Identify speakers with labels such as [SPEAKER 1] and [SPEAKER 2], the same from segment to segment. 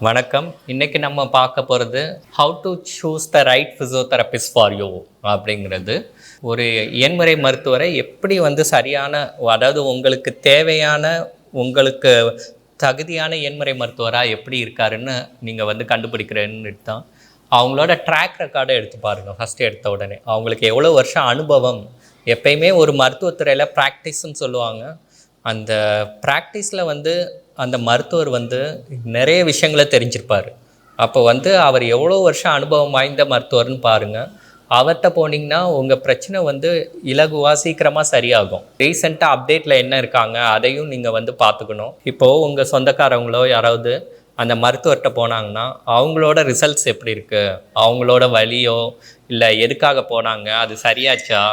[SPEAKER 1] வணக்கம். இன்னைக்கு நம்ம பார்க்க போகிறது how to choose the right physiotherapist for you அப்படிங்கிறது. ஒரு எண்முறை மருத்துவரை எப்படி சரியான, அதாவது உங்களுக்கு தேவையான, உங்களுக்கு தகுதியான எண்முறை மருத்துவராக எப்படி இருக்காருன்னு நீங்கள் கண்டுபிடிக்கிறேன்னு தான். அவங்களோட ட்ராக் ரெக்கார்டை எடுத்து பாருங்கள். ஃபஸ்ட்டு எடுத்த உடனே அவங்களுக்கு எவ்வளோ வருஷம் அனுபவம். எப்பயுமே ஒரு மருத்துவத்துறையில் ப்ராக்டிஸ்ன்னு சொல்லுவாங்க. அந்த ப்ராக்டிஸில் அந்த மருத்துவர் நிறைய விஷயங்களை தெரிஞ்சிருப்பார். அப்போ அவர் எவ்வளோ வருஷம் அனுபவம் வாய்ந்த மருத்துவர்னு பாருங்கள். அவர்கிட்ட போனீங்கன்னா உங்கள் பிரச்சனை இலகுவாக சீக்கிரமாக சரியாகும். ரீசெண்டாக அப்டேட்டில் என்ன இருக்காங்க அதையும் நீங்கள் பார்த்துக்கணும். இப்போது உங்கள் சொந்தக்காரங்களோ யாராவது அந்த மருத்துவர்கிட்ட போனாங்கன்னா அவங்களோட ரிசல்ட்ஸ் எப்படி இருக்குது, அவங்களோட வலியோ இல்லை எதுக்காக போனாங்க, அது சரியாச்சா,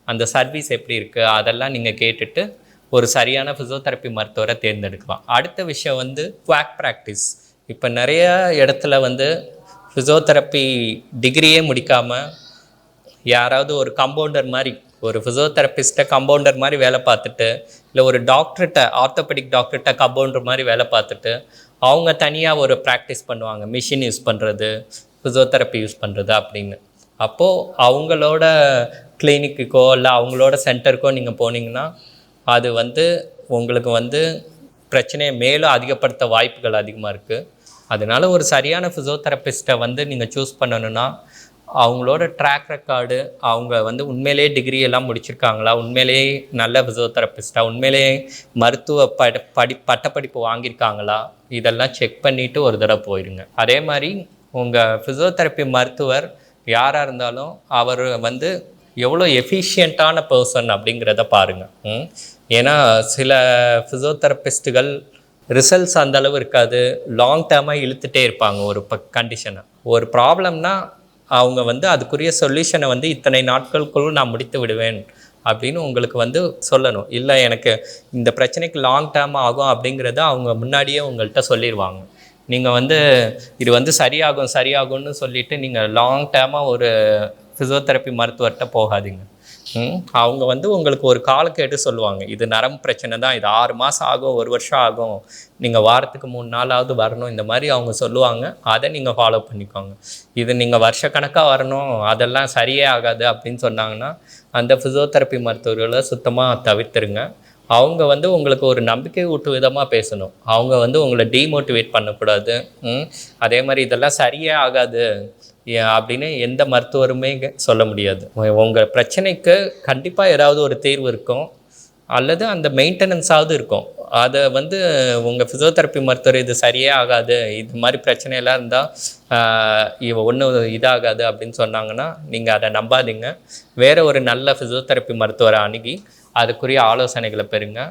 [SPEAKER 1] அந்த சர்வீஸ் எப்படி இருக்குது, அதெல்லாம் நீங்கள் கேட்டுட்டு ஒரு சரியான ஃபிசியோதெரப்பி மருத்துவரை தேர்ந்தெடுக்கலாம். அடுத்த விஷயம் குவாக் ப்ராக்டிஸ். இப்போ நிறைய இடத்துல ஃபிசியோதெரப்பி டிகிரியே முடிக்காமல் யாராவது ஒரு கம்பவுண்டர் மாதிரி, ஒரு ஃபிசியோதெரபிஸ்ட்டை கம்பவுண்டர் மாதிரி வேலை பார்த்துட்டு, இல்லை ஒரு டாக்டர்கிட்ட, ஆர்த்தோபெடிக் டாக்டர்கிட்ட கம்பவுண்டர் மாதிரி வேலை பார்த்துட்டு அவங்க தனியாக ஒரு ப்ராக்டிஸ் பண்ணுவாங்க. மிஷின் யூஸ் பண்ணுறது, ஃபிசியோதெரப்பி யூஸ் பண்ணுறது அப்படின்னு. அப்போது அவங்களோட கிளினிக்குக்கோ இல்லை அவங்களோட சென்டருக்கோ நீங்கள் போனீங்கன்னா அது உங்களுக்கு பிரச்சனையை மேலும் அதிகப்படுத்த வாய்ப்புகள் அதிகமாக இருக்குது. அதனால் ஒரு சரியான ஃபிசியோதெரபிஸ்ட்டை நீங்கள் சூஸ் பண்ணணுன்னா அவங்களோட ட்ராக் ரெக்கார்டு, அவங்க உண்மையிலேயே டிகிரி எல்லாம் முடிச்சிருக்காங்களா, உண்மையிலேயே நல்ல ஃபிசியோதெரபிஸ்ட்டாக, உண்மையிலேயே மருத்துவ பட்டப்படிப்பு வாங்கியிருக்காங்களா, இதெல்லாம் செக் பண்ணிவிட்டு ஒரு தடவை போயிடுங்க. அதே மாதிரி உங்கள் ஃபிசியோதெரப்பி மருத்துவர் யாராக இருந்தாலும் அவர் எவ்வளோ எஃபிஷியண்ட்டான பர்சன் அப்படிங்கிறத பாருங்கள். ஏன்னா சில ஃபிசியோதெரபிஸ்ட்டுகள் ரிசல்ட்ஸ் அந்தளவு இருக்காது, லாங் டேர்மாக இழுத்துட்டே இருப்பாங்க. ஒரு கண்டிஷனை, ஒரு ப்ராப்ளம்னா அவங்க அதுக்குரிய சொல்யூஷனை இத்தனை நாட்களுக்குள்ள நான் முடித்து விடுவேன் அப்படின்னு உங்களுக்கு சொல்லணும். இல்லை எனக்கு இந்த பிரச்சனைக்கு லாங் டேர்ம் ஆகும் அப்படிங்கிறத அவங்க முன்னாடியே உங்கள்கிட்ட சொல்லிடுவாங்க. நீங்கள் இது சரியாகும்னு சொல்லிவிட்டு நீங்கள் லாங் டேர்மாக ஒரு ஃபிசியோதெரப்பி மருத்துவர்கிட்ட போகாதீங்க. அவங்க உங்களுக்கு ஒரு காலக்கெடு சொல்லுவாங்க. இது நரம்பு பிரச்சனை தான், இது 6 மாதம் ஆகும், 1 வருஷம் ஆகும், நீங்கள் வாரத்துக்கு 3 நாளாவது வரணும், இந்த மாதிரி அவங்க சொல்லுவாங்க. அதை நீங்கள் ஃபாலோ பண்ணிக்கோங்க. இது நீங்கள் வருஷக்கணக்காக வரணும், அதெல்லாம் சரியே ஆகாது அப்படின்னு சொன்னாங்கன்னா அந்த ஃபிசியோதெரப்பி மருத்துவர்களை சுத்தமாக தவிர்த்துருங்க. அவங்க உங்களுக்கு ஒரு நம்பிக்கை ஊட்டு விதமாக பேசணும். அவங்க உங்களை டீமோட்டிவேட் பண்ணக்கூடாது. அதே மாதிரி இதெல்லாம் சரியே ஆகாது அப்படின்னு எந்த மருத்துவருமே சொல்ல முடியாது. உங்கள் பிரச்சனைக்கு கண்டிப்பாக ஏதாவது ஒரு தீர்வு இருக்கும், அல்லது அந்த மெயின்டெனன்ஸாவது இருக்கும். அதை உங்கள் ஃபிசியோதெரப்பி மருத்துவர் இது சரியே ஆகாது, இது மாதிரி பிரச்சனையெல்லாம் இருந்தால் ஒன்றும் இதாகாது அப்படின்னு சொன்னாங்கன்னா நீங்கள் அதை நம்பாதீங்க. வேறு ஒரு நல்ல ஃபிசியோதெரப்பி மருத்துவரை அணுகி அதுக்குரிய ஆலோசனைகளை பெறுங்க.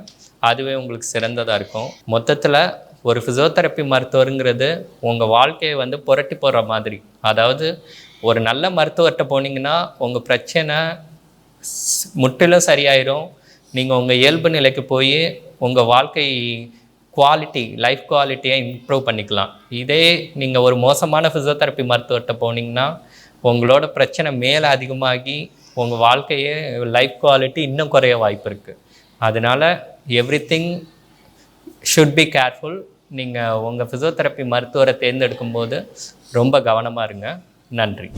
[SPEAKER 1] அதுவே உங்களுக்கு சிறந்ததாக இருக்கும். மொத்தத்தில் ஒரு ஃபிசியோதெரப்பி மருத்துவருங்கிறது உங்கள் வாழ்க்கையை புரட்டி போடுற மாதிரி. அதாவது ஒரு நல்ல மருத்துவர்கிட்ட போனீங்கன்னா உங்கள் பிரச்சனை முற்றிலும் சரியாயிடும். நீங்கள் உங்கள் இயல்பு நிலைக்கு போய் உங்கள் வாழ்க்கை குவாலிட்டி, லைஃப் குவாலிட்டியை இம்ப்ரூவ் பண்ணிக்கலாம். இதே நீங்கள் ஒரு மோசமான ஃபிசியோதெரப்பி மருத்துவர்கிட்ட போனீங்கன்னா உங்களோட பிரச்சனை மேலே அதிகமாகி உங்கள் வாழ்க்கையே, லைஃப் குவாலிட்டி இன்னும் குறைய வாய்ப்பு இருக்குது. அதனால் எவ்ரிதிங் ஷுட் பி கேர்ஃபுல். நீங்கள் உங்கள் ஃபிசியோதெரப்பி மருத்துவரை தேர்ந்தெடுக்கும் போது ரொம்ப கவனமாக இருங்க. நன்றி.